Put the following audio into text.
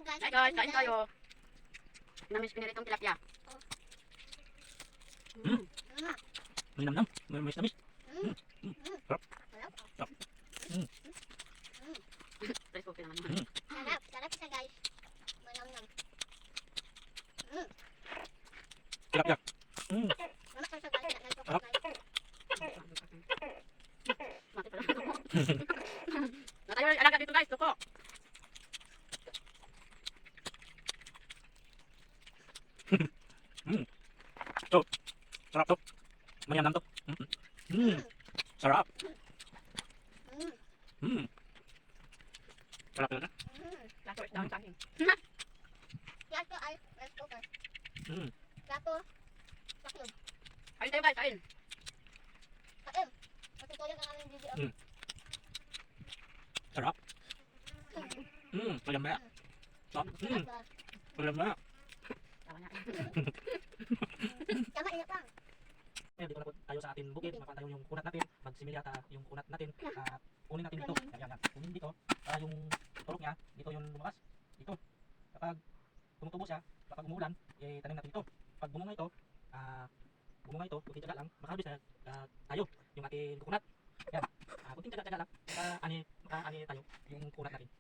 Hi guys, kain tayo. Namis piniritong tilapia. May namnam, may tamis. Sarap. Sarap. Rice cooker naman. Sarap, sarap siya guys. Manamnam. Tilapia. Mamak siya guys, nagtukot guys. Mati pala ito. Na tayo alaga dito guys, tuko. So, sarap to. Mayamnam to. Sarap. Sarap talaga. Lato is down sa akin. Plato ay rice cooker. Plato, pakyog. Kain tayo guys, kain. Kain. Matutuloy ang aming video. Sarap. Mayam na. Sarap. Mayam na. Tawa niya. Tama, ingat lang. Dito na po tayo sa ating bukid. Makuha tayo yung kunat natin. Magsimilya yung kunat natin. Kunin natin dito. Yan. Kunin dito. Para yung turok niya, dito yung lumakas. Dito. Kapag tumutubo siya, kapag umuulan, tanim natin ito. Pag bumunga ito, kunting tiyaga lang, makahabis na tayo yung ating kunat. Yan. Kunting tiyaga lang, makaani tayo yung kunat natin.